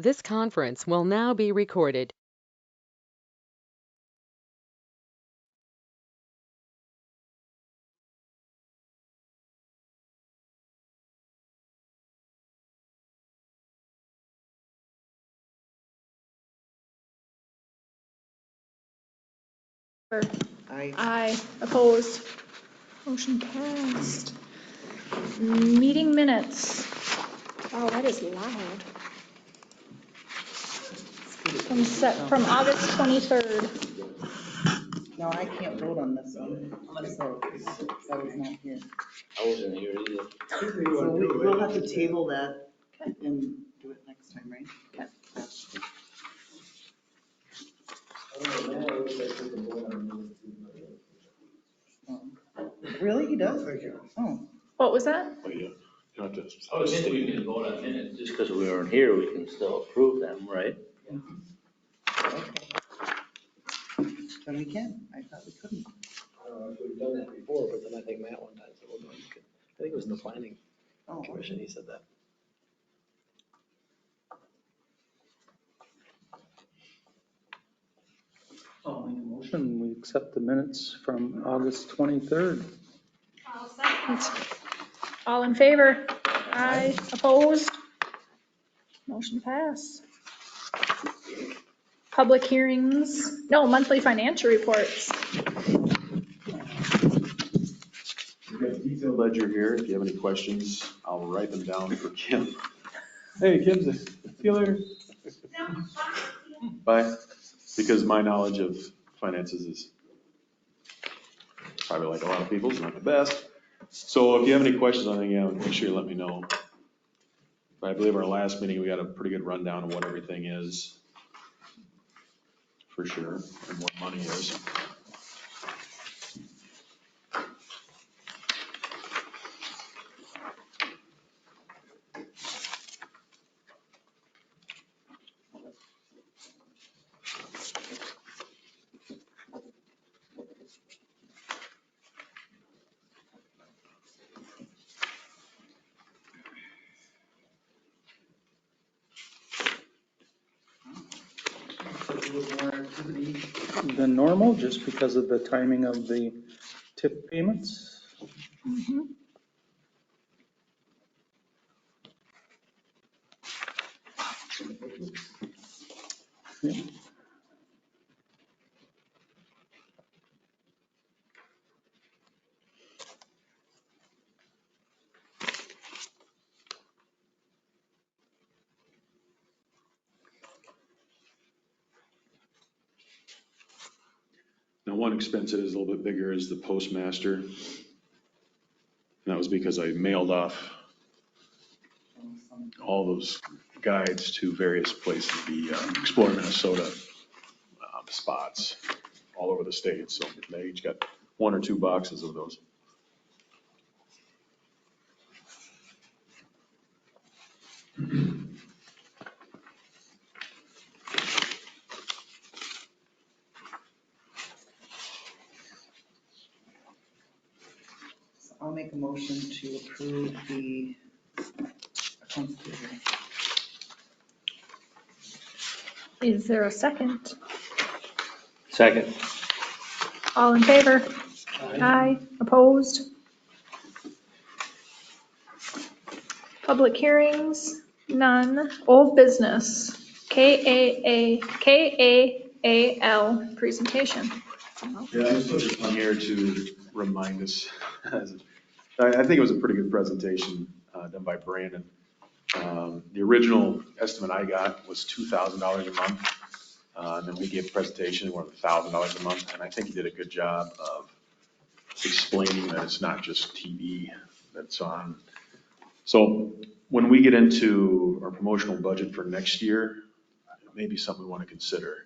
This conference will now be recorded. Aye. Opposed? Motion passed. Meeting minutes. Oh, that is loud. From August 23rd. No, I can't vote on this one, so I was not here. I wasn't here either. So we'll have to table that and do it next time, right? Really? He does? Oh. What was that? Oh, yeah. I was thinking we can vote on minutes, just because we weren't here, we can still approve them, right? Okay. Then we can. I thought we couldn't. We've done that before, but then I think Matt one time said, well, no, you could. I think it was in the planning Oh, commission, he said that. I'll make a motion, we accept the minutes from August 23rd. I'll second. All in favor? Aye. Opposed? Motion passed. Public hearings, no, monthly financial reports. We've got a detailed ledger here. If you have any questions, I'll write them down for Kim. Hey, Kim, see you later. Bye. Because my knowledge of finances is probably like a lot of people's, not the best. So if you have any questions on anything, make sure you let me know. But I believe our last meeting, we got a pretty good rundown of what everything is, for sure, and what money is. more activity. Than normal, just because of the timing of the tip payments. Yeah. Now, one expense that is a little bit bigger is the postmaster. And that was because I mailed off all those guides to various places, the Explore Minnesota spots all over the state. So they each got 1 or 2 boxes of those. I'll make a motion to approve the accounts payable. Is there a second? Second. All in favor? Aye. Opposed? Public hearings, none. Old business, KAAL presentation. Yeah, I just put this on here to remind us. I think it was a pretty good presentation done by Brandon. The original estimate I got was $2,000 a month. And then we gave a presentation worth $1,000 a month. And I think he did a good job of explaining that it's not just TV that's on. So when we get into our promotional budget for next year, maybe something we want to consider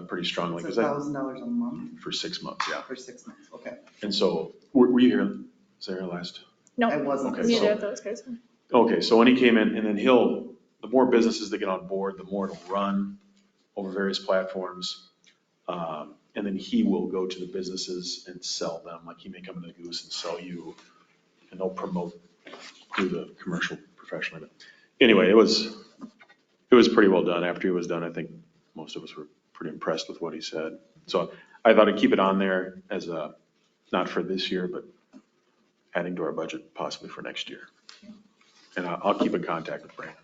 pretty strongly. It's $1,000 a month For 6 months, yeah. for 6 months, okay. And so, were you here, Sarah, last? No, I wasn't. Okay, neither so- of those guys. Okay, so when he came in, and then the more businesses that get on board, the more it'll run over various platforms. And then he will go to the businesses and sell them, like he may come to the Goose and sell you, and they'll promote through the commercial professionally. Anyway, it was it was pretty well done. After he was done, I think most of us were pretty impressed with what he said. So I thought I'd keep it on there as a, not for this year, but adding to our budget possibly for next year. And I'll keep in contact with Brandon.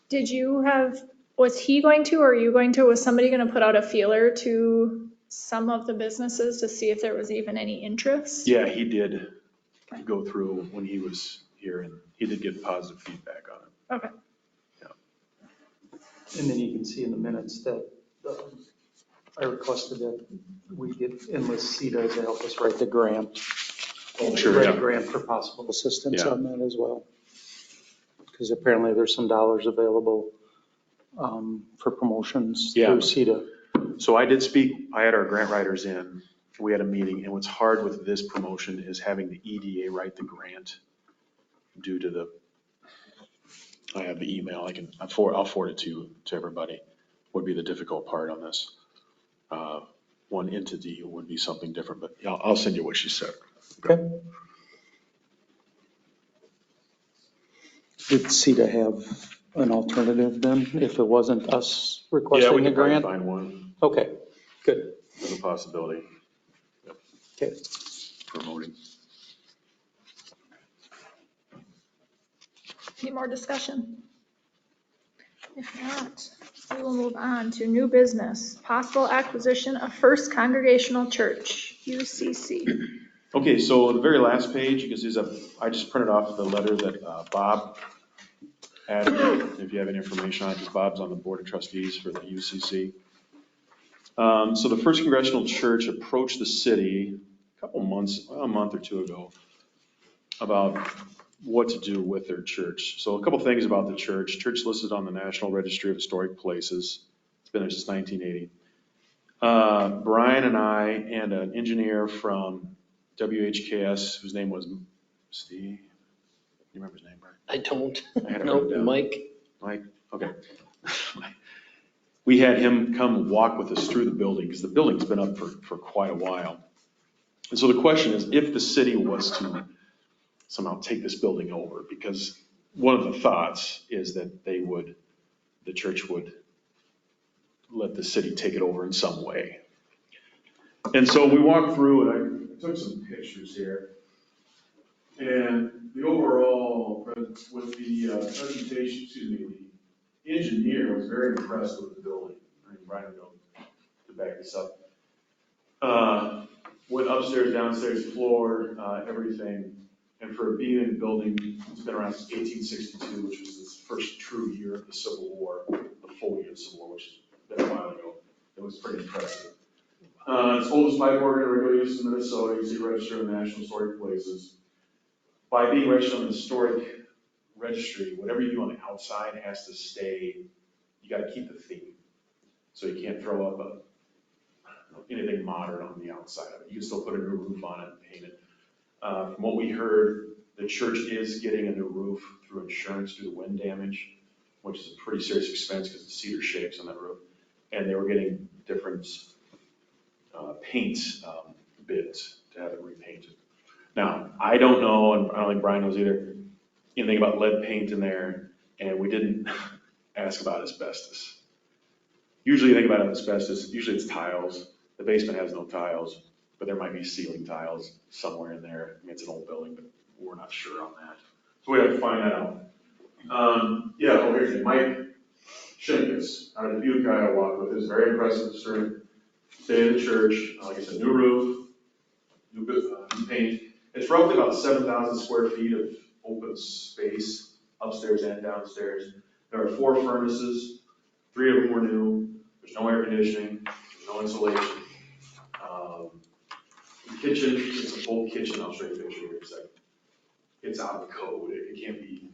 Did you have, was he going to, or are you going to, was somebody going to put out a feeler to some of the businesses to see if there was even any interest? Yeah, he did go through when he was here, and he did get positive feedback on it. Okay. And then you can see in the minutes that I requested that we get enlist CETA to help us write the grant. Oh, sure, Write yeah. a grant for possible assistance Yeah. on that as well. Because apparently there's some dollars available for promotions Yeah. through CETA. So I did speak, I had our grant writers in, we had a meeting, and what's hard with this promotion is having the EDA write the grant due to the, I have the email, I'll forward it to everybody, would be the difficult part on this. One entity would be something different, but I'll send you what she said. Okay. Did CETA have an alternative then, if it wasn't us Yeah, we requesting a can probably grant? find one, Okay, good. as a possibility, Okay. promoting. Any more discussion? If not, we will move on to new business, possible acquisition of First Congregational Church, UCC. Okay, so the very last page, you can see I just printed off the letter that Bob added, if you have any information on it, because Bob's on the Board of Trustees for the UCC. So the First Congregational Church approached the city a month or two ago, about what to do with their church. So a couple things about the church. Church listed on the National Registry of Historic Places. It's been there since 1980. Brian and I and an engineer from WHKS, whose name was Steve. You remember his name, Brian? I don't. I had it Nope, written down. Mike. Okay. We had him come walk with us through the building, because the building's been up for quite a while. And so the question is, if the city was to somehow take this building over, because one of the thoughts is that the church would let the city take it over in some way. And so we walked through, and I took some pictures here. And the overall, with the presentation, the engineer was very impressed with the building. I mean, Brian would know to back this up. Went upstairs, downstairs, floor, everything. And for being in the building, it's been around since 1862, which was the first true year of the Civil War, the full year of the Civil War, which has been a while ago. It was pretty impressive. It's oldest pipe organ in regular use in Minnesota. You see registered in the National Historic Places. By being registered on the historic registry, whatever you do on the outside has to stay, you got to keep the theme. So you can't throw up anything modern on the outside of it. You can still put a new roof on it and paint it. From what we heard, the church is getting a new roof through insurance due to wind damage, which is a pretty serious expense because the cedar shakes on that roof. And they were getting different paint bids to have it repainted. Now, I don't know, and I don't think Brian knows either, anything about lead paint in there, and we didn't ask about asbestos. Usually you think about asbestos, usually it's tiles. The basement has no tiles, but there might be ceiling tiles somewhere in there. I mean, it's an old building, but we're not sure on that. So we have to find that out. Here's it. Mike Shinkus, out of Dubuque, Iowa, with his very impressive state of the church. Like I said, new roof, new paint. It's roughly about 7,000 square feet of open space, upstairs and downstairs. There are 4 furnaces, 3 of them were new. There's no air conditioning, no insulation. The kitchen, it's a full kitchen. I'll show you a picture here in a second. It's out of code. It can't be,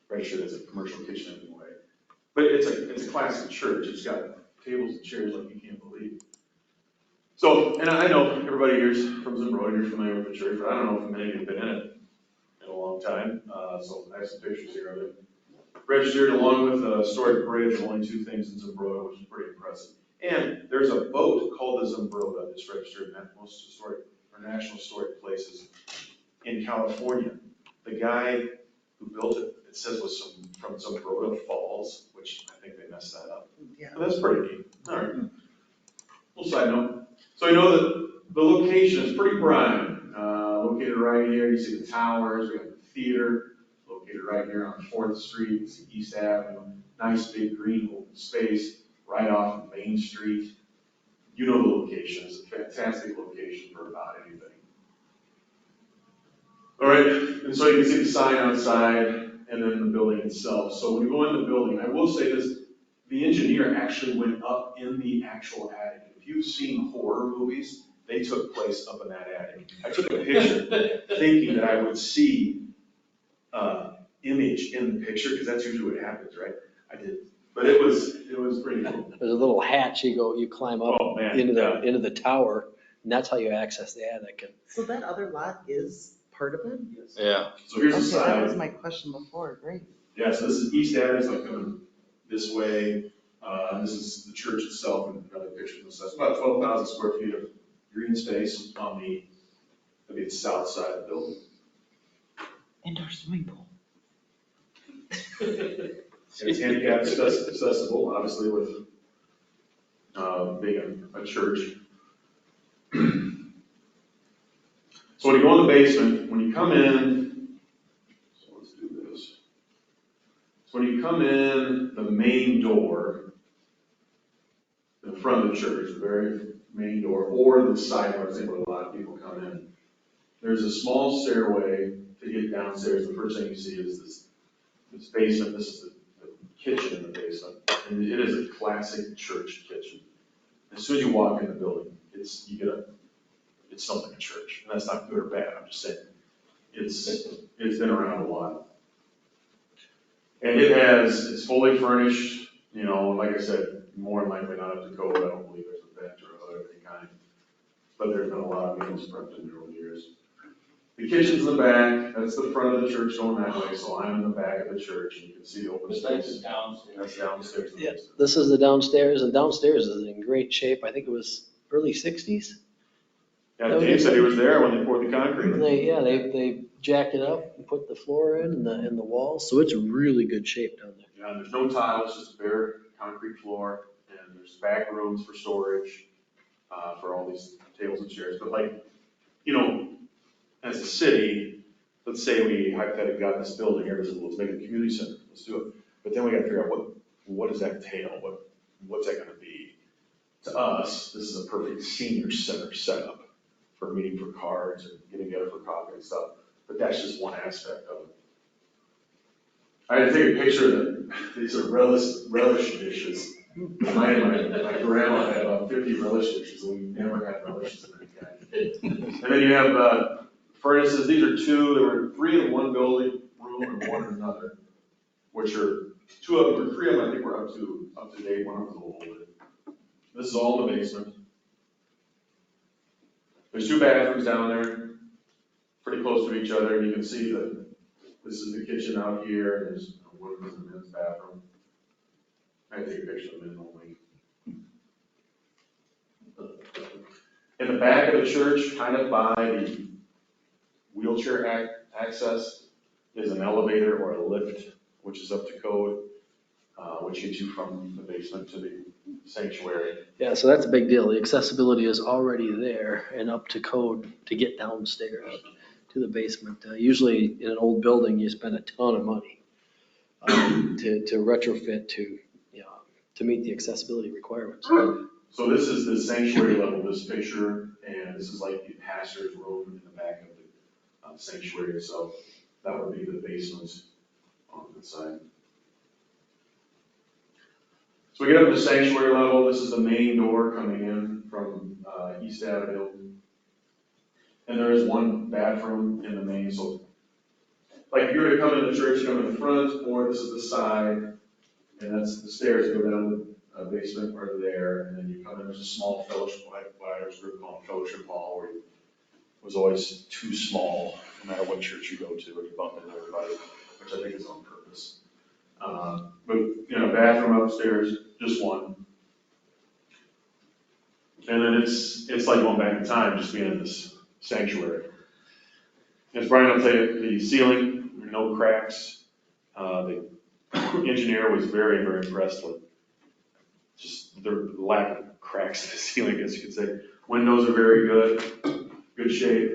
registered as a commercial kitchen anyway. But it's a classic church. It's got tables and chairs like you can't believe. So, and I know everybody here's from Zimbro, you're familiar with the church, but I don't know if many of you have been in it in a long time. So I have some pictures here of it. Registered along with a historic bridge, only 2 things in Zimbrota, which is pretty impressive. And there's a boat called the Zimbrota that's registered in most historic or national historic places in California. The guy who built it, it says was from from some Broda Falls, which I think they messed that up. Yeah. But that's pretty neat. All right. Little side note. So you know that the location is pretty prime. Located right here, you see the towers, we have the theater, located right here on 4th Street, you see East Avenue, nice big green open space right off of Main Street. You know the location, it's a fantastic location for about anything. All right, and so you can see the sign outside and then the building itself. So when you go in the building, I will say this, the engineer actually went up in the actual attic. If you've seen horror movies, they took place up in that attic. I took a picture thinking that I would see image in the picture, because that's usually what happens, right? I did, but it was pretty cool. There's a little hatch you climb up Oh, man, into the tower, and that's how you access the attic. And So that other lot is part of it? yeah. So here's the Okay, side. that was my question before, great. Yeah, so this is East Avenue, it's like coming this way. This is the church itself, and another picture of this. That's about 12,000 square feet of green space on that'd be the south side of the building. Indoor swimming pool. And it's handicap accessible, obviously, with being a church. So when you go in the basement, when you come in, so let's do this. So when you come in the main door, in the front of the church, the very main door, or the side door, I think where a lot of people come in, there's a small stairway to get downstairs. The first thing you see is this basement. This is the kitchen in the basement, and it is a classic church kitchen. As soon as you walk in the building, it's something a church, and that's not good or bad. I'm just saying it's been around a while, and it's fully furnished. You know, like I said, more than likely not up to code. I don't believe there's a vent or of any kind, but there's been a lot of meals prepped in there over the years. The kitchen's in the back. That's the front of the church going that way. So I'm in the back of the church, and you can see the open space. That's downstairs. Yeah, this is the downstairs, and downstairs is in great shape. I think it was early 60s. Yeah, Dave said he was there when they poured the concrete. And they jacked it up and put the floor in and the walls, so it's really good shape down there. Yeah, there's no tiles, just a bare concrete floor, and there's back rooms for storage, for all these tables and chairs. But like, you know, as a city, let's say we hypothetically got this building here, let's make it a community center, let's do it. But then we gotta figure out what does that entail? What's that gonna be? To us, this is a perfect senior center setup for meeting for cards or getting together for coffee and stuff. But that's just one aspect of it. I had to take a picture of these are relish dishes. My grandma had about 50 relish dishes, and we never had relishes of any kind. And then you have furnaces. These are there were 3 in one building room and 1 in another, which are 2 of them or 3 of them I think were up to date. 1 of them was a little older. This is all in the basement. There's 2 bathrooms down there, pretty close to each other, and you can see that this is the kitchen out here, and there's one in the men's bathroom. I take a picture of the men only. In the back of the church, kind of by the wheelchair access, is an elevator or a lift, which is up to code, which gets you from the basement to the sanctuary. Yeah, so that's a big deal. The accessibility is already there and up to code to get downstairs to the basement. Usually in an old building, you spend a ton of money to retrofit to meet the accessibility requirements. So this is the sanctuary level, this picture, and this is like the pastor's room in the back of the sanctuary itself. That would be the basement on the side. So we get up to the sanctuary level. This is the main door coming in from East Avenue. And there is 1 bathroom in the main. So like if you were to come in the church, come in the front, or this is the side, and that's the stairs that go down the basement are there. And then you come in, there's a small fellowship, what I was group called fellowship hall, where it was always too small, no matter what church you go to, or you bump into everybody, which I think is on purpose. But, you know, bathroom upstairs, just 1. And then it's like going back in time, just being in this sanctuary. As Brian will tell you, the ceiling, there are no cracks. The engineer was very, very impressed with just the lack of cracks in the ceiling, I guess you could say. Windows are very good shape.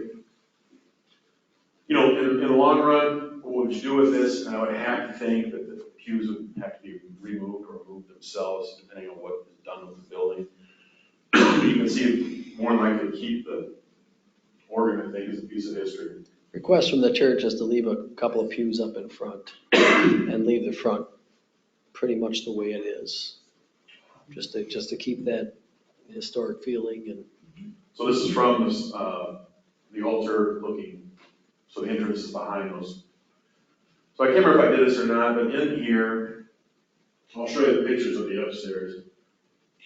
You know, in the long run, what would you do with this? And I would have to think that the pews would have to be removed or removed themselves, depending on what is done with the building. You can see more than likely keep the organ, I think, is a piece of history. Request from the church is to leave a couple of pews up in front and leave the front pretty much the way it is. Just to keep that historic feeling. And So this is from this, the altar looking, so the entrance is behind those. So I can't remember if I did this or not, but in here, I'll show you the pictures of the upstairs.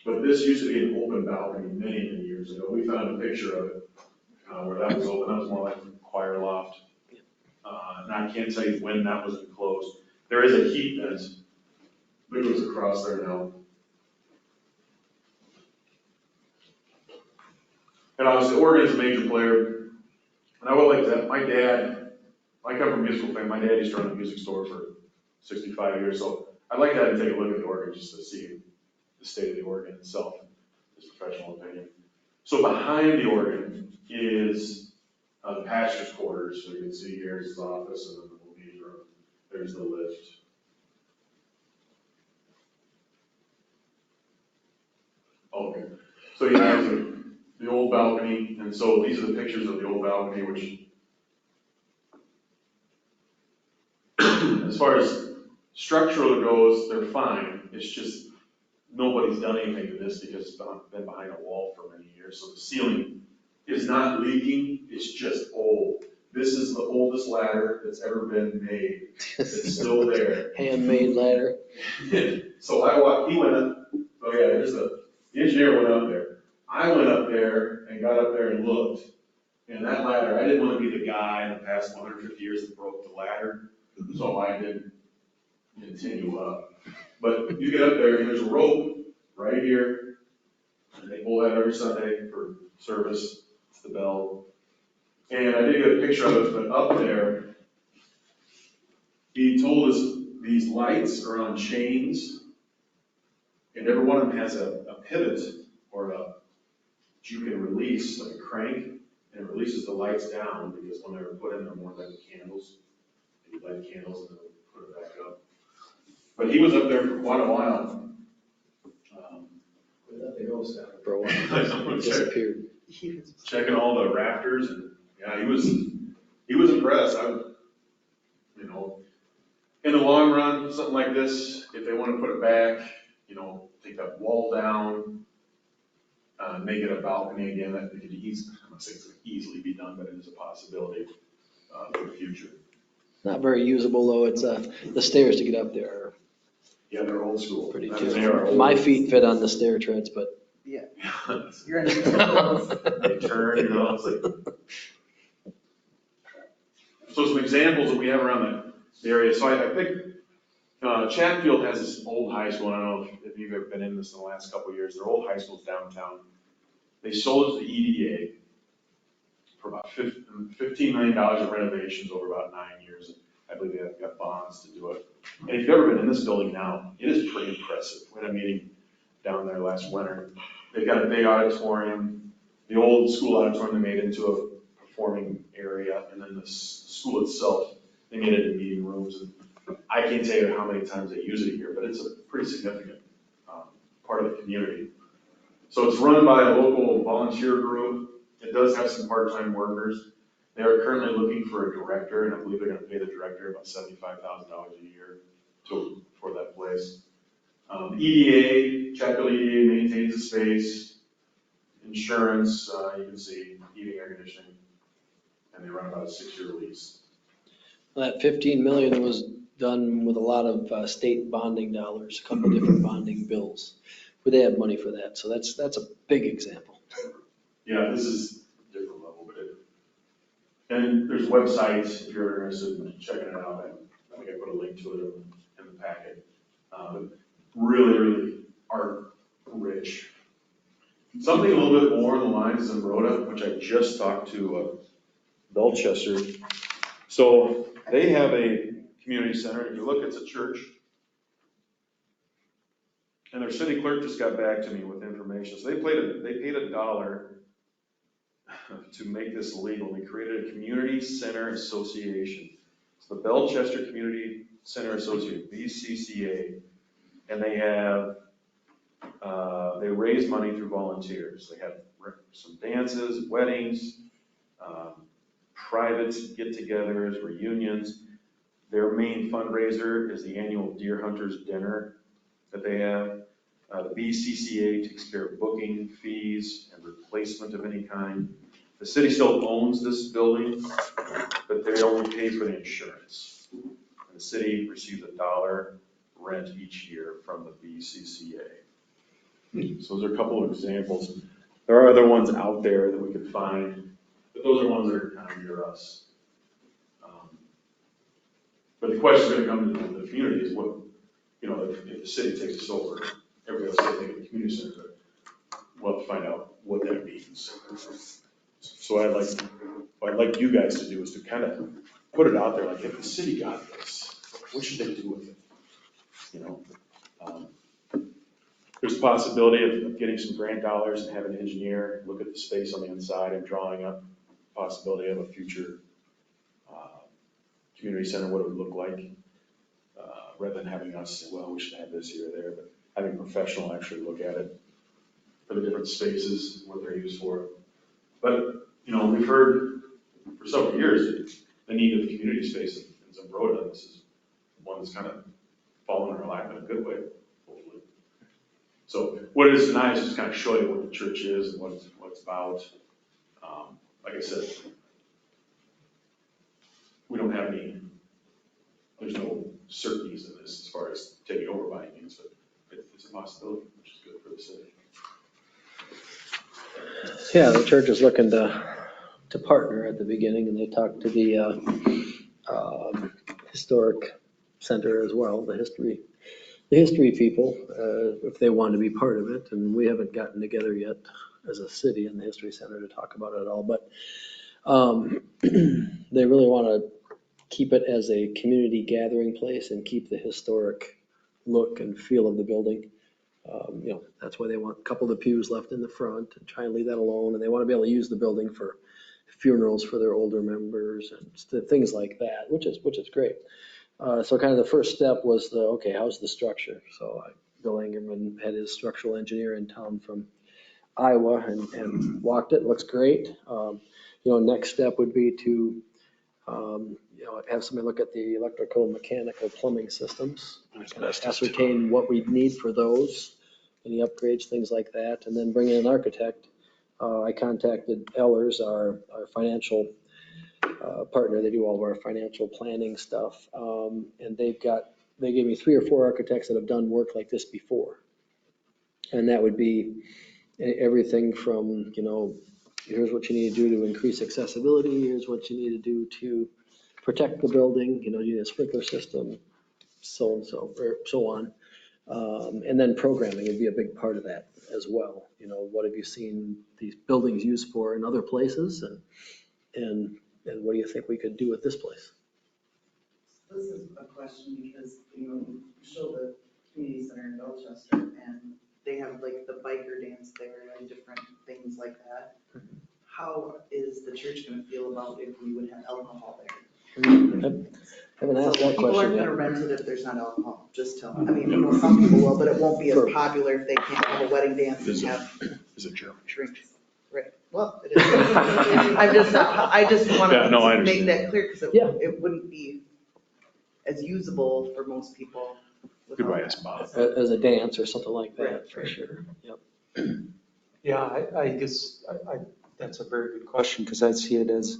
But this used to be an open balcony many, many years ago. We found a picture of it where that was open. That was more like a choir loft. And I can't tell you when that was enclosed. There is a heat vent that goes across there now. And obviously, the organ is a major player. And I will like that. My dad, I come from a musical family. My dad used to run a music store for 65 years. So I'd like to take a look at the organ just to see the state of the organ itself, his professional opinion. So behind the organ is the pastor's quarters. So you can see here's his office and then the meeting room. There's the lift. Okay. So you have the old balcony, and so these are the pictures of the old balcony, which as far as structural goes, they're fine. It's just nobody's done anything to this because it's been behind a wall for many years. So the ceiling is not leaking, it's just old. This is the oldest ladder that's ever been made. It's still there. Handmade ladder. So he went up, oh yeah, there's the engineer went up there. I went up there and got up there and looked. And that ladder, I didn't want to be the guy in the past 150 years that broke the ladder. So I didn't continue up. But you get up there and there's a rope right here. And they pull that every Sunday for service. It's the bell. And I did get a picture of it, but up there, he told us these lights are on chains. And every one of them has a pivot or you can release like a crank, and it releases the lights down because when they were put in, they're more like candles. You light candles and then put it back up. But he was up there for quite a while. Where did the ghost down for a while? Disappeared. Checking all the rafters, and yeah, he was impressed. You know, in the long run, something like this, if they want to put it back, you know, take that wall down, make it a balcony again, that could I'm not saying it's going to easily be done, but it is a possibility for the future. Not very usable though. It's the stairs to get up there are Yeah, they're old school. pretty They are old. My feet fit on the stair treads, but Yeah. Yeah. You're in the They turn, you know, it's like. So some examples that we have around the area. So I think Chatfield has this old high school. I don't know if you've ever been in this in the last couple of years. Their old high school's downtown. They sold it to the EDA for about $15 million of renovations over about 9 years. I believe they've got bonds to do it. And if you've ever been in this building now, it is pretty impressive. We had a meeting down there last winter. They've got a big auditorium. The old school auditorium they made into a performing area, and then the school itself, they made it into meeting rooms. And I can't tell you how many times they use it here, but it's a pretty significant part of the community. So it's run by a local volunteer group. It does have some part-time workers. They are currently looking for a director, and I believe they're going to pay the director about $75,000 a year for that place. EDA, Chatfield EDA maintains the space, insurance, you can see heating, air conditioning, and they run about a 6-year lease. that 15 million was done with a lot of state bonding dollars, a couple different bonding bills, where they have money for that. So that's a big example. Yeah, this is a different level, but and there's websites if you're interested in checking it out. I think I put a link to it in the packet. But really, really art rich. Something a little bit more in the lines of Zimbrota, which I just talked to Belchester. So they have a community center. If you look, it's a church. And their city clerk just got back to me with information. So they paid $1 to make this legal. They created a community center association. It's the Belchester Community Center Association, BCCA. And they have, they raise money through volunteers. They have some dances, weddings, private get-togethers, reunions. Their main fundraiser is the annual Deer Hunters Dinner that they have. The BCCA takes care of booking fees and replacement of any kind. The city still owns this building, but they only pay for the insurance. And the city receives $1 rent each year from the BCCA. So those are a couple of examples. There are other ones out there that we could find, but those are ones that are kind of near us. But the question is going to come to the community is what, if the city takes us over, everybody will say they get a community center, but we'll have to find out what that means. So what I'd like you guys to do is to kind of put it out there, like, if the city got this, what should they do with it? There's a possibility of getting some grant dollars and having an engineer look at the space on the inside and drawing up the possibility of a future community center, what it would look like, rather than having us say, well, we should have this here or there, but having a professional actually look at it for the different spaces, what they're used for. But, we've heard for several years the need of the community space in Zumbrota. This is one that's kind of fallen in our lap in a good way, hopefully. So what it is tonight is just kind of show you what the church is and what it's about. Like I said, we don't have there's no certainties in this as far as taking over by any means, but it's a possibility, which is good for the city. Yeah, the church is looking to partner at the beginning, and they talked to the historic center as well, the history people, if they want to be part of it. And we haven't gotten together yet as a city in the history center to talk about it at all, but they really want to keep it as a community gathering place and keep the historic look and feel of the building. That's why they want a couple of the pews left in the front and try and leave that alone. And they want to be able to use the building for funerals for their older members and things like that, which is great. So kind of the first step was how's the structure? So Bill Engerman had his structural engineer in town from Iowa and walked it. Looks great. Next step would be to have somebody look at the electrical, mechanical, plumbing systems, ascertain what we need for those, any upgrades, things like that, and then bring in an architect. I contacted Ellers, our financial partner. They do all of our financial planning stuff, and they gave me 3 or 4 architects that have done work like this before, and that would be everything from here's what you need to do to increase accessibility. Here's what you need to do to protect the building. You need a sprinkler system, so on. And then programming would be a big part of that as well. What have you seen these buildings used for in other places, and what do you think we could do with this place? This is a question because, you show the community center in Belchester and they have like the biker dance there and different things like that. How is the church going to feel about if we would have alcohol there? Haven't asked that People question aren't yet. going to rent it if there's not alcohol, just tell them. I mean, some people will, but it won't be as popular if they can't have a wedding dance and have drinks. Right, well, it is. I just want to make that clear because it wouldn't be as usable for most people. Goodbye, Bob. As a dance or something like that, for sure. Yep. Yeah, I guess that's a very good question because I see it as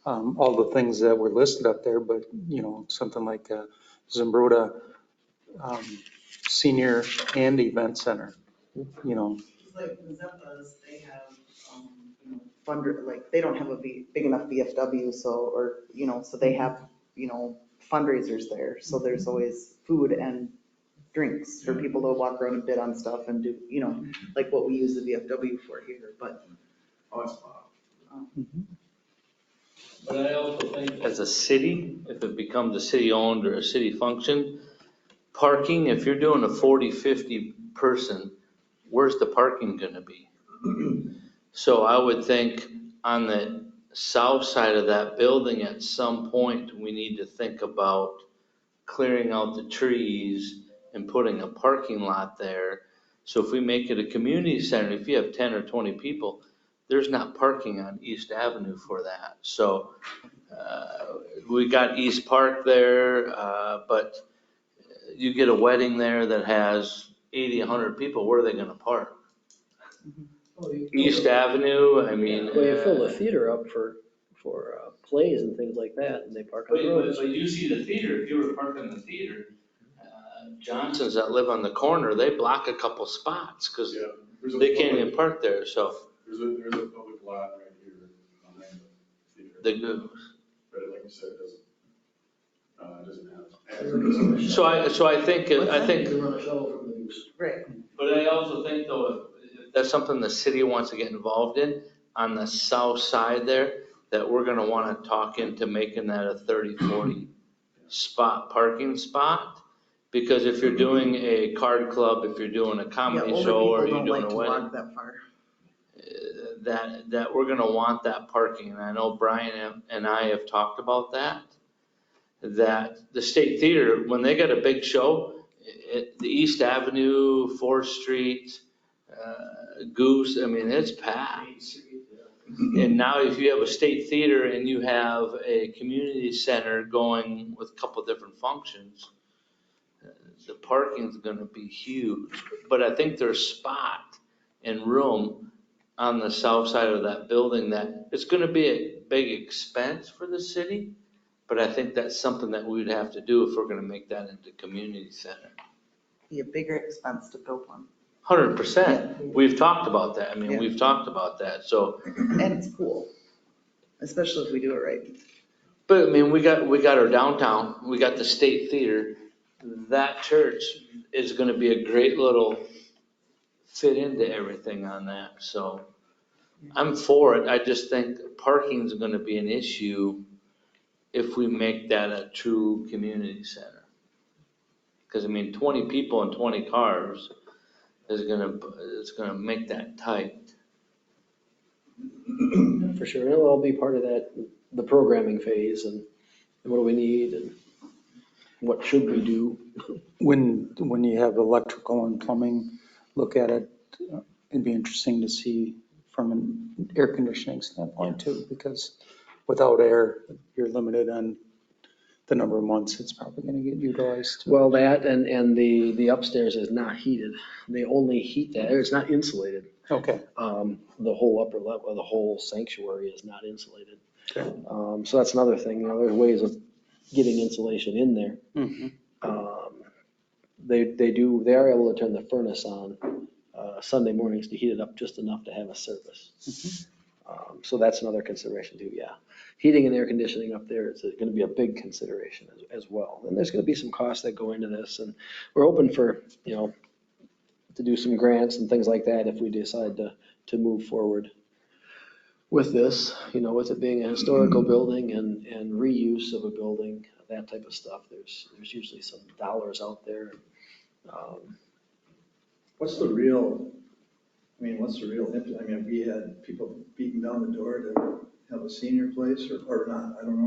all the things that were listed up there, but something like Zumbrota Senior and Event Center. Like Mazeppa's, they have they don't have a big enough VFW, so they have fundraisers there. So there's always food and drinks for people to walk around and bid on stuff and do like what we use the VFW for here. But But I also think as a city, if it becomes a city-owned or a city function, parking, if you're doing a 40, 50 person, where's the parking gonna be? So I would think on the south side of that building, at some point, we need to think about clearing out the trees and putting a parking lot there. So if we make it a community center, if you have 10 or 20 people, there's not parking on East Avenue for that. So we got East Park there, but you get a wedding there that has 80, 100 people, where are they gonna park? East Avenue, I mean. Well, you fill the theater up for plays and things like that, and they park on the roads. But you see the theater, if you were parking the theater, Johnsons that live on the corner, they block a couple spots, cause Yeah, there's a they can't public- even park there, so. There's a public lot right here behind the theater. The goose. But like you said, it doesn't have. So I think, You can run a show from the goose. Right. but I also think though, if that's something the city wants to get involved in, on the south side there, that we're gonna wanna talk into making that a 30, 40 spot, parking spot. Because if you're doing a card club, if you're doing a Yeah, comedy older show, or people you're don't like doing a to wedding, walk that far. that we're gonna want that parking. And I know Brian and I have talked about that. That the State Theater, when they got a big show, the East Avenue, 4th Street, Goose, I mean, it's packed. And now if you have a State Theater and you have a community center going with a couple different functions, the parking's gonna be huge. But I think there's spot and room on the south side of that building that it's gonna be a big expense for the city. But I think that's something that we would have to do if we're gonna make that into community center. Be a bigger expense to build one. 100%. We've talked about that. I mean, Yeah. we've talked about that. So, And it's cool, especially if we do it right. but I mean, we got our downtown, we got the State Theater. That church is gonna be a great little fit into everything on that. So I'm for it. I just think parking's gonna be an issue if we make that a true community center. Cause I mean, 20 people and 20 cars it's gonna make that tight. For sure, and it'll all be part of that, the programming phase, and what do we need, and what should we do? When you have electrical and plumbing, look at it, it'd be interesting to see from an air conditioning standpoint too, because without air, you're limited on the number of months it's probably gonna get utilized. Well, that, and the upstairs is not heated. They only heat that, it's not insulated. Okay. The whole upper level, the whole sanctuary is not insulated. Okay. So that's another thing, there's ways of getting insulation in there. Mhm. They are able to turn the furnace on Sunday mornings to heat it up just enough to have a service. So that's another consideration too, yeah. Heating and air conditioning up there is gonna be a big consideration as well. And there's gonna be some costs that go into this, and we're open for, to do some grants and things like that if we decide to move forward with this, with it being a historical building and reuse of a building, that type of stuff. There's usually some dollars out there. What's the real, have we had people beating down the door to have a senior place or not? I don't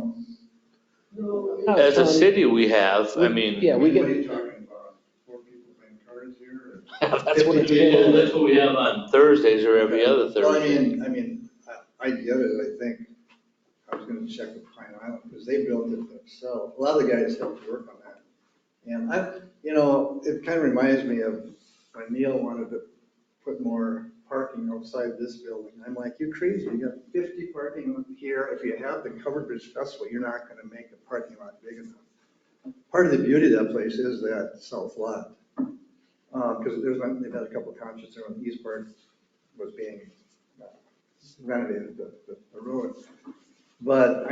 know. As a city, we have, I mean. Yeah, we What are get, you talking about? 4 people playing cards here? That's what we have on Thursdays or every other Well, Thursday. I get it, I think. I was gonna check with Pine Island because they built it themselves. A lot of the guys helped work on that. And it kind of reminds me of when Neil wanted to put more parking outside this building. I'm like, you crazy, you got 50 parking here. If you have the Covered Bridge Festival, you're not gonna make a parking lot big enough. Part of the beauty of that place is that south lot. Because they've had a couple of concerts there when the east part was being renovated, the road. But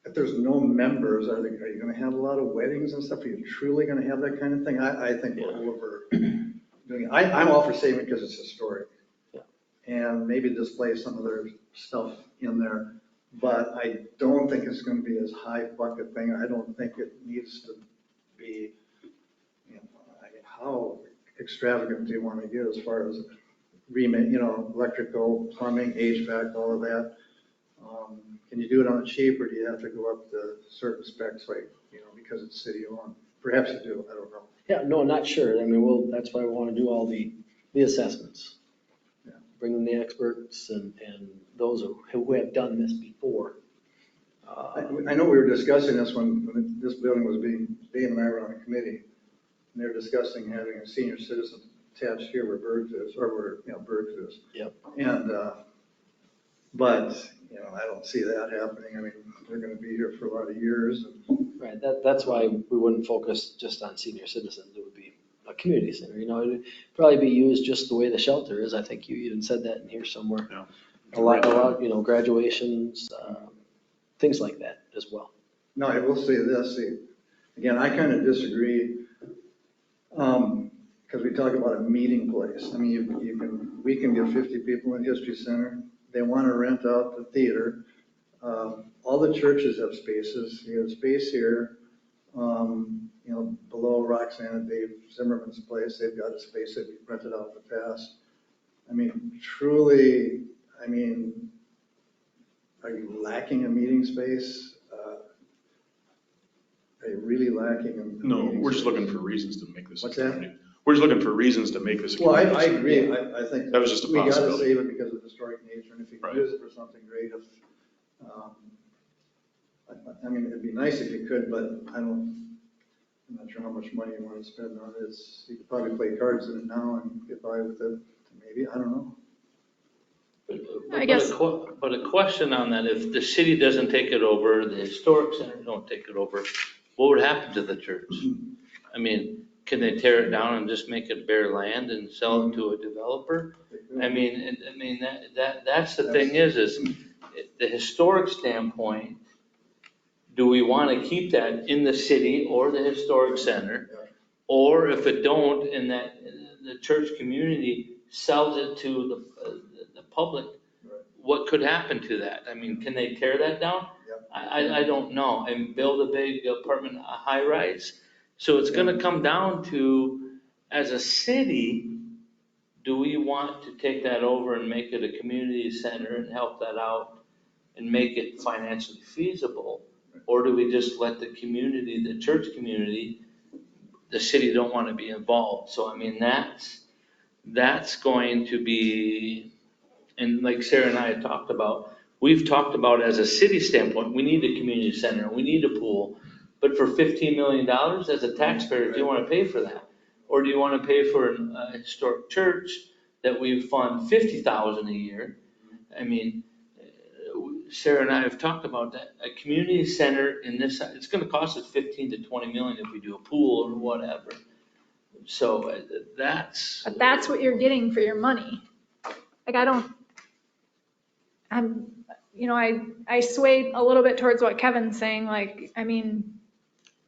if there's no members, are you gonna have a lot of weddings and stuff? Are you truly gonna have that kind of thing? I think we're overdoing it. I'm all for saving because it's historic. Yeah. And maybe display some of their stuff in there. But I don't think it's gonna be as high bucket thing. I don't think it needs to be, you know, how extravagant do you wanna get as far as remake, electrical, plumbing, HVAC, all of that? Can you do it on the cheap, or do you have to go up to certain specs, like, because it's city owned? Perhaps you do, I don't know. Yeah, no, not sure. I mean, that's why we want to do all the assessments. Yeah. Bring in the experts and those who have done this before. I know we were discussing this when this building was Dave and I were on a committee, and they were discussing having a senior citizen attached here where Bergs is, or where, Bergs is. Yep. And, but, I don't see that happening. I mean, they're gonna be here for a lot of years. Right, that's why we wouldn't focus just on senior citizens. It would be a community center, it'd probably be used just the way the shelter is. I think you even said that in here somewhere. Yeah. A lot, graduations, things like that as well. No, I will say this, again, I kind of disagree, because we talk about a meeting place. I mean, we can get 50 people in the History Center. They want to rent out the theater. All the churches have spaces. You have space here, below Roxanne and Dave Zimmerman's place. They've got a space that we rented out in the past. I mean, truly, are you lacking a meeting space? Are you really lacking a meeting No, we're just space? looking for reasons to make this a What's that? community. We're just looking for reasons to make this a Well, community. I agree. I think That was just a we gotta possibility. save it because of the historic nature, and if you can Right. use it for something great, it'd be nice if you could, but I'm not sure how much money you want to spend on it. You could probably play cards in it now and get by with it, maybe, I don't know. I guess- But a question on that, if the city doesn't take it over, the historic center don't take it over, what would happen to the church? I mean, can they tear it down and just make it bare land and sell it to a developer? That's the thing is the historic standpoint, do we want to keep that in the city or the historic center? Or if it don't, and that the church community sells it to the public, what could happen to that? I mean, can they tear that down? I don't know, and build a big apartment, a high rise? So it's gonna come down to, as a city, do we want to take that over and make it a community center and help that out and make it financially feasible? Or do we just let the community, the church community, the city don't want to be involved? So, I mean, that's going to be, and like Sarah and I had talked about, we've talked about as a city standpoint, we need a community center, we need a pool. But for $15 million as a taxpayer, do you want to pay for that? Or do you want to pay for a historic church that we fund $50,000 a year? I mean, Sarah and I have talked about that. A community center in this, it's going to cost us 15 to 20 million if we do a pool or whatever. So that's. But that's what you're getting for your money. Like, I swayed a little bit towards what Kevin's saying, like,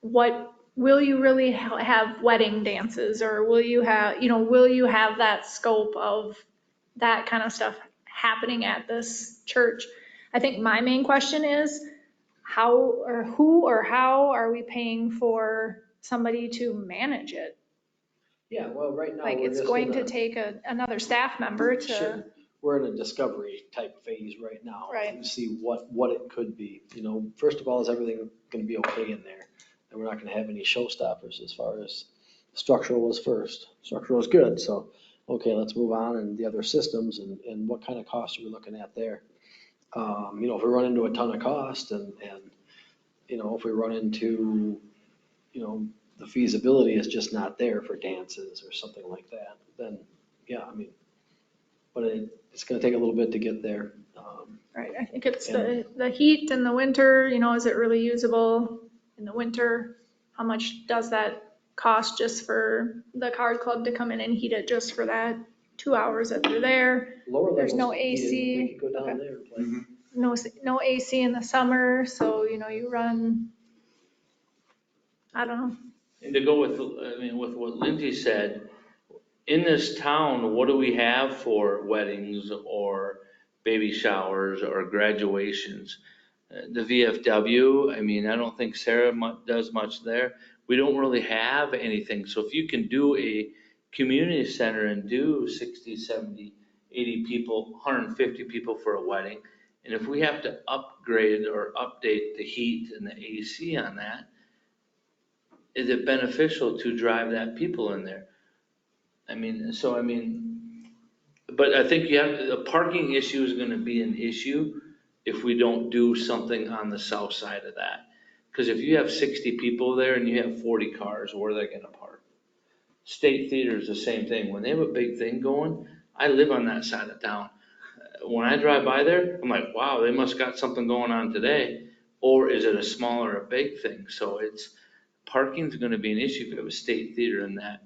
what, will you really have wedding dances, or will you have that scope of that kind of stuff happening at this church? I think my main question is, who or how are we paying for somebody to manage it? Yeah, well, right now. Like, we're it's just going in to a- take another staff member Sure. to, We're in a discovery type phase right now. Right. To see what it could be. First of all, is everything going to be okay in there? And we're not going to have any showstoppers as far as structural was first. Structural was good, so, okay, let's move on and the other systems and what kind of costs are we looking at there? If we run into a ton of cost and if we run into, the feasibility is just not there for dances or something like that, then, yeah, but it's gonna take a little bit to get there. right, I think it's the heat in the winter, is it really usable in the winter? How much does that cost just for the card club to come in and heat it just for that 2 hours that they're there? Lower There's no levels heated, AC. they could go down Okay. there and play. No AC in the summer, so, you run, I don't know. And to go with what Lindsay said, in this town, what do we have for weddings or baby showers or graduations? The VFW, I mean, I don't think Sarah does much there. We don't really have anything. So if you can do a community center and do 60, 70, 80 people, 150 people for a wedding, and if we have to upgrade or update the heat and the AC on that, is it beneficial to drive that people in there? I mean, but I think the parking issue is gonna be an issue if we don't do something on the south side of that. Cause if you have 60 people there and you have 40 cars, where are they gonna park? State Theater is the same thing. When they have a big thing going, I live on that side of town. When I drive by there, I'm like, wow, they must got something going on today. Or is it a small or a big thing? So parking's gonna be an issue if you have a State Theater in that,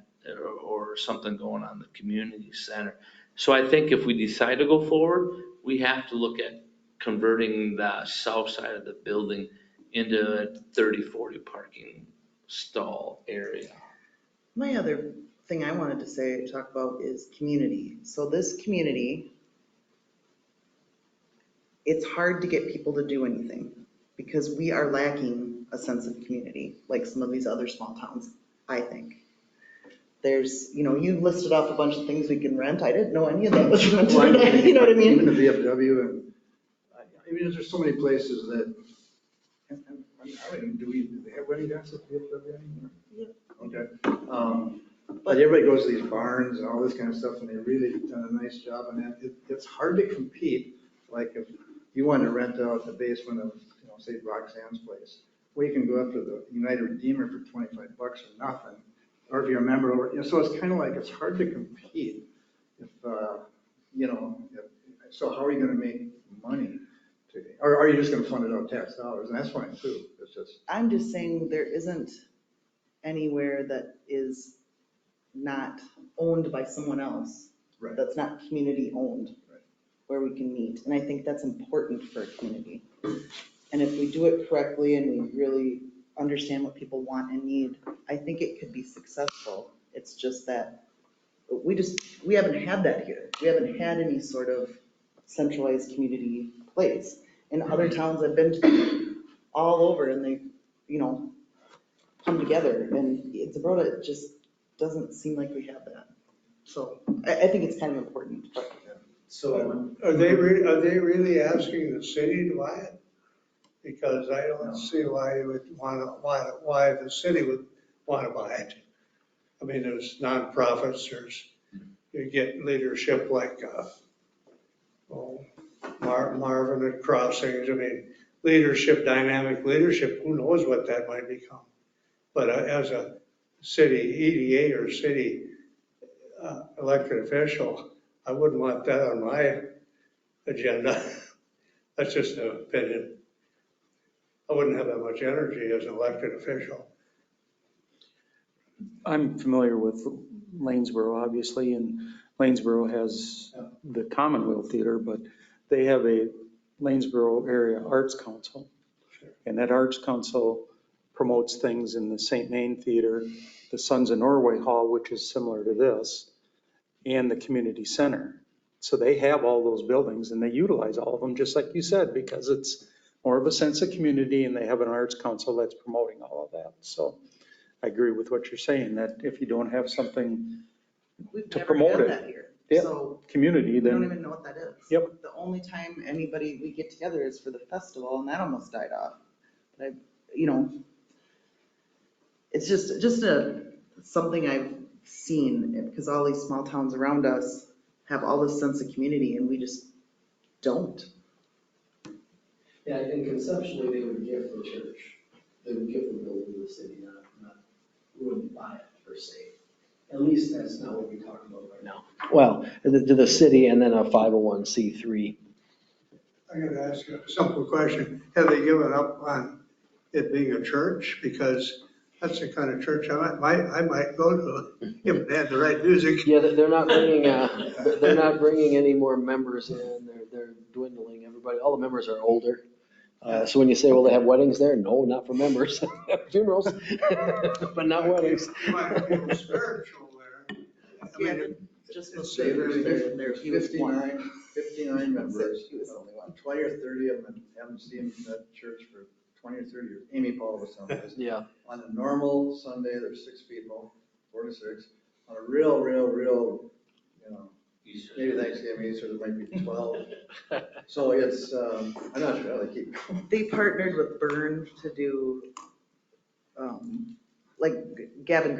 or something going on in the community center. So I think if we decide to go forward, we have to look at converting the south side of the building into a 30, 40 parking stall area. My other thing I wanted to talk about is community. So this community, it's hard to get people to do anything because we are lacking a sense of community, like some of these other small towns, I think. There's, you listed off a bunch of things we can rent. I didn't know any of that was rented. You know what I mean? Even the VFW, and I mean, there's so many places that, I don't even, do they have wedding dances at VFW anymore? Yeah. Okay. But everybody goes to these barns and all this kind of stuff, and they really done a nice job on that. It's hard to compete, like if you want to rent out the basement of, say Roxanne's place, well, you can go up to the United Redeemer for $25 or nothing. Or if you're a member, so it's kind of like, it's hard to compete. If, so how are you going to make money? Or are you just going to fund it out of tax dollars? And that's fine too. It's just. I'm just saying there isn't anywhere that is not owned by someone else. Right. That's not community owned. Right. Where we can meet. And I think that's important for a community. And if we do it correctly and we really understand what people want and need, I think it could be successful. It's just that we haven't had that here. We haven't had any sort of centralized community place. In other towns I've been to all over, and they, come together, and it's about it just doesn't seem like we have that. So I think it's kind of important. But, So are they really asking the city to buy it? Because I don't see why you would why the city would want to buy it. I mean, there's nonprofits, you get leadership like, Marvin at Crossings. I mean, dynamic leadership, who knows what that might become. But as a city EDA or city elected official, I wouldn't want that on my agenda. That's just an opinion. I wouldn't have that much energy as an elected official. I'm familiar with Lanesboro, obviously, and Lanesboro has the Commonwealth Theater, but they have a Lanesboro Area Arts Council. And that Arts Council promotes things in the St. Main Theater, the Sons of Norway Hall, which is similar to this, and the community center. So they have all those buildings and they utilize all of them, just like you said, because it's more of a sense of community and they have an arts council that's promoting all of that. So I agree with what you're saying, that if you don't have something we've to never promote had it, that here. yeah, So community, we don't then even know what that is. Yep. The only time we get together is for the festival, and that almost died off. But it's just something I've seen, because all these small towns around us have all this sense of community, and we just don't. Yeah, and conceptually, they would gift the church. They would gift the building to the city, not we wouldn't buy it per se. At least that's not what we're talking about right now. Well, to the city and then a 501c3. I'm going to ask you a simple question. Have they given up on it being a church? Because that's the kind of church I might go to if they had the right music. Yeah, they're not bringing any more members in. They're dwindling. Everybody, all the members are older. So when you say, well, they have weddings there? No, not for members. Funerals, but not weddings. It might be spiritual there. I mean, Just It's the David, there, there's he was one. 59 members. He was the only one. 20 or 30 of them haven't seen that church for 20 or 30 years. Amy Paul was on this. Yeah. On a normal Sunday, there's 6 people, 4 to 6. On a real, you know, maybe Thanksgiving, Easter, there might be 12. So it's, I'm not sure how they keep going. They partnered with Byrne to do, like Gavin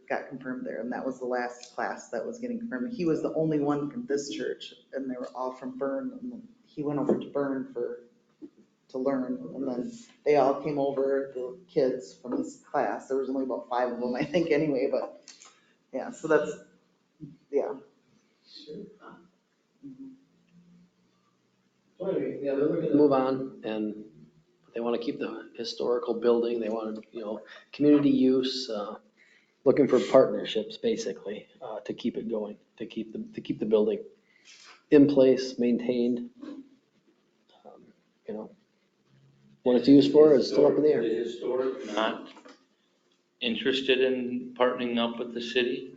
got confirmed there, and that was the last class that was getting confirmed. He was the only one from this church, and they were all from Byrne, and then he went over to Byrne to learn, and then they all came over, the kids from his class. There was only about 5 of them, I think, anyway, but, yeah, so that's, yeah. So anyway, yeah, they're looking to move on, and they want to keep the historical building, they want to, community use, looking for partnerships, basically, to keep it going, to keep the building in place, maintained. What it's used for is still up in the air. The historic not interested in partnering up with the city?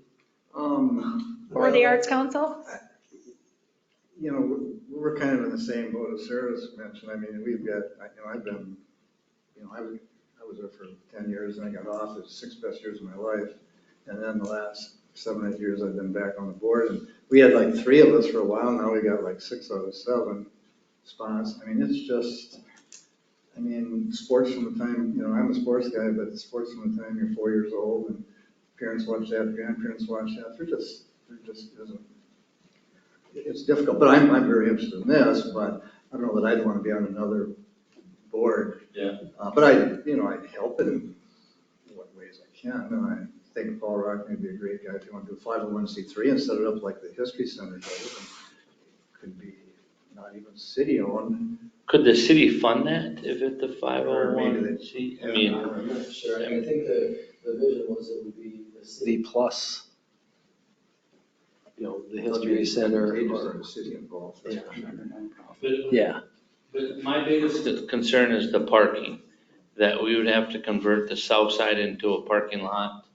Or the Arts Council? You know, we're kind of in the same boat as Sarah's mentioned. I mean, we've got, I've been, I was there for 10 years and I got off. It's 6 best years of my life. And then the last 7, 8 years I've been back on the board. And we had like 3 of us for a while. Now we got like 6 out of 7 spots. I mean, it's just, sports from the time, I'm a sports guy, but sports from the time you're 4 years old and parents watch that, grandparents watch that. There just isn't. It's difficult, but I'm very interested in this, but I don't know that I'd want to be on another board. Yeah. But I'd help in what ways I can. And I think Paul Rock may be a great guy if you want to do 501c3 and set it up like the History Center does. And it could be not even city owned. Could the city fund that if it's the Or maybe 501c? I they- mean, I'm not sure, I think the vision was it would be the city plus, the history center. Or the city involved. Yeah. but- Yeah, But my biggest concern is the parking, that we would have to convert the south side into a parking lot.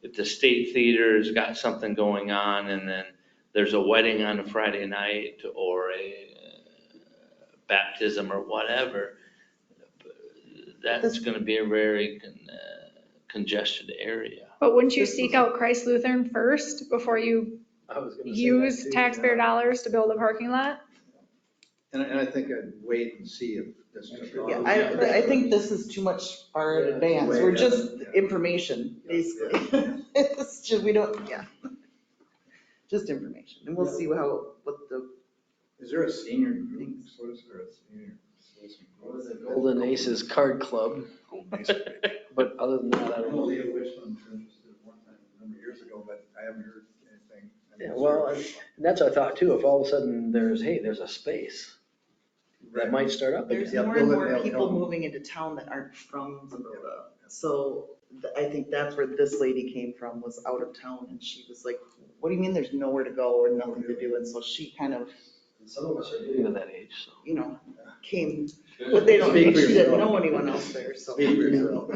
If the state theater's got something going on and then there's a wedding on a Friday night or a baptism or whatever, that's gonna be a very congested area. But wouldn't you seek out Christ Lutheran first before you I was gonna say that use too, taxpayer yeah. dollars to build a parking lot? And I think I'd wait and see if this took off. Yeah, I think this is too much far in Yeah, advance. way We're ahead. just Yeah. information, basically. It's just, we don't, yeah. Just information, and we'll see what the, Is there a senior group, or a senior citizen What group? is it, Golden Aces Card Club, but other than that, I I don't know know. Leah Wishman was interested at one time, a number of years ago, but I haven't heard anything. Yeah, well, and that's what I thought too, if all of a sudden there's a space that might start up there's again. more and build it more downtown. people moving into town that aren't from Zamota. So I think that's where this lady came from, was out of town, and she was like, what do you mean there's nowhere to go or nothing to do? And so she kind of, And some of us are getting to that age, so. came, but they don't, Speak for she didn't yourself. know anyone else there, so. Speak for yourself.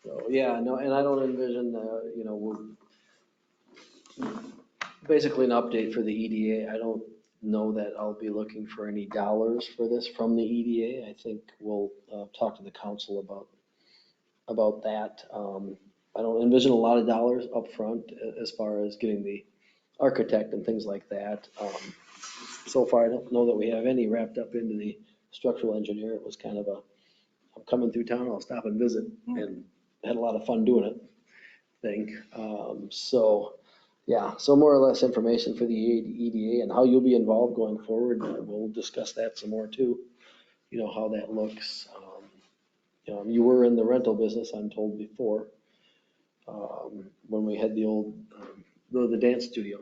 So, yeah, no, and I don't envision, basically an update for the EDA. I don't know that I'll be looking for any dollars for this from the EDA. I think we'll talk to the council about that. I don't envision a lot of dollars up front as far as getting the architect and things like that. So far, I don't know that we have any wrapped up into the structural engineer. It was kind of I'm coming through town, I'll stop and visit, and had a lot of fun doing it thing. So more or less information for the EDA and how you'll be involved going forward. We'll discuss that some more too, how that looks. You were in the rental business, I'm told before, when we had the old, the dance studio.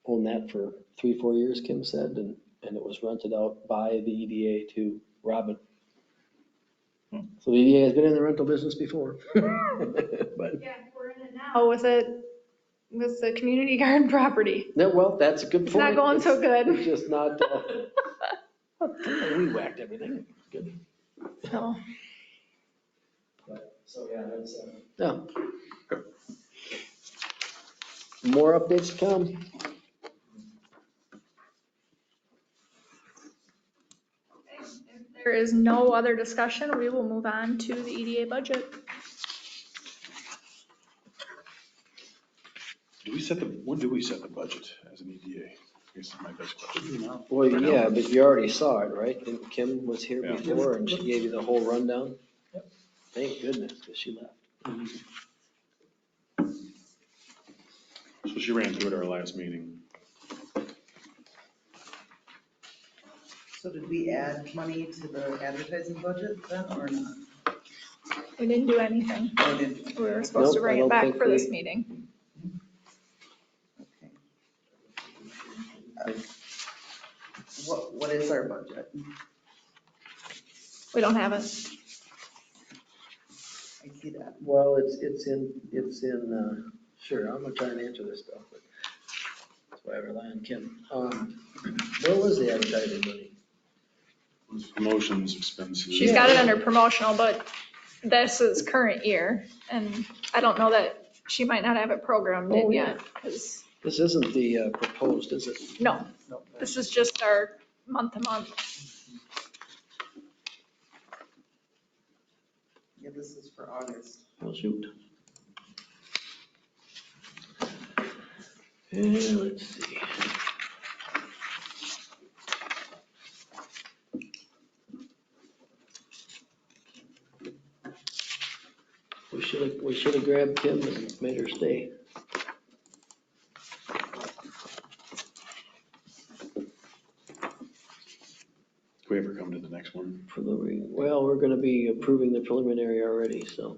Owned that for 3-4 years, Kim said, and it was rented out by the EDA to Robin. So the EDA has been in the rental business before. But, Yeah, we're in it now with the community garden property. no, well, that's a good It's point. not going so good. It's just not, we whacked everything. Good. So, So, yeah, that's, yeah. More updates to come. If there is no other discussion, we will move on to the EDA budget. When do we set the budget as an EDA? I guess is my best question. Well, yeah, but you already saw it, right? And Kim was here Yeah. before and she gave you the whole rundown. Thank goodness, because she left. So she ran through it at our last meeting. So did we add money to the advertising budget then or not? We didn't do anything. Oh, didn't. We were supposed to Nope, I bring it don't back think for this we- meeting. Okay. What is our budget? We don't have it. I see that. Well, it's in, sure, I'm gonna try and answer this stuff, but that's why I rely on Kim. Where was the advertising money? It was promotions, expenses. She's got it under promotional, but this is current year. And I don't know that she might not have it programmed in yet. 'Cause This isn't the proposed, is it? no, this is just our month to month. Yeah, this is for August. Well, shoot. And let's see. We should have grabbed Kim and made her stay. Can we ever come to the next one? Well, we're gonna be approving the preliminary already, so.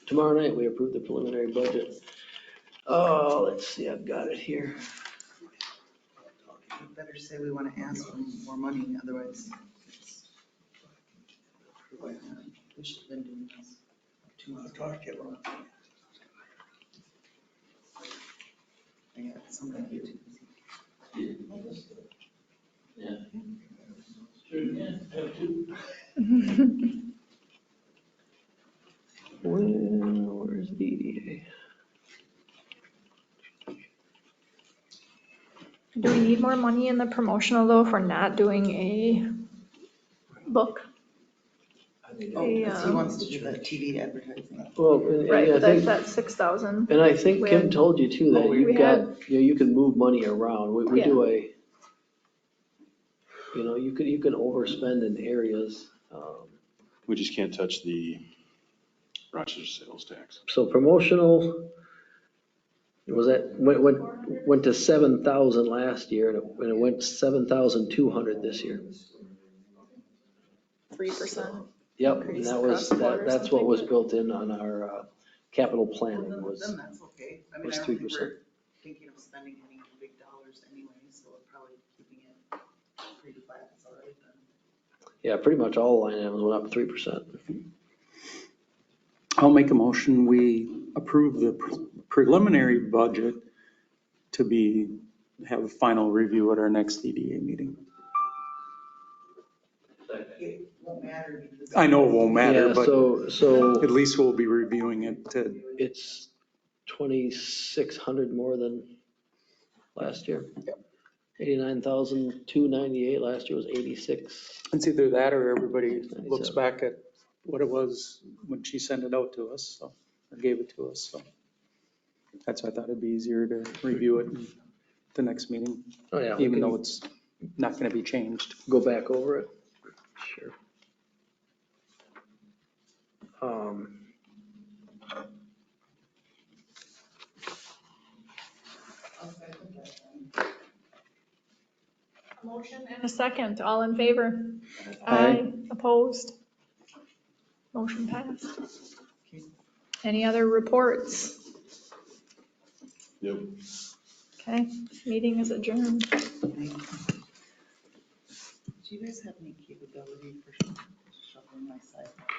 Tomorrow night, we approve the preliminary budget. Oh, let's see, I've got it here. We better say we want to ask for more money, otherwise it's. We should have been doing this 2 months ago. I got something to do. Where's DDA? Do we need more money in the promotional though for not doing a book? Oh, because he wants to do the TV advertising. Well, and Right, I but think, that's 6,000. and I think we Kim had- told you too, that we you've got, you can move money around. We do you can overspend in areas. We just can't touch the Rochester sales tax. So promotional, went to 7,000 last year and it went 7,200 this year. 3%. Yep, and Increase that was, across the board or that's what was something. built in on our capital planning Then was, that's okay. I mean, was I don't think 3%. we're thinking of spending any big dollars anyway, so probably keeping it pretty flat is all right then. yeah, pretty much all line items went up 3%. I'll make a motion, we approve the preliminary budget to have a final review at our next EDA meeting. It won't matter because. I know it won't matter, Yeah, but so at least we'll be reviewing it to, it's 2,600 more than last year. Yep. 89,298, last year was 86. it's either that or everybody looks 97. back at what it was when she sent it out to us, so, or gave it to us, so. That's why I thought it'd be easier to review it at the next meeting, Oh, yeah. we even can though it's not gonna be changed. Go back over it, sure. A motion and a second, all in favor? Aye. Opposed? Motion passed. Any other reports? Yep. Okay, meeting is adjourned. Do you guys have any capability for shoveling my sidewalk?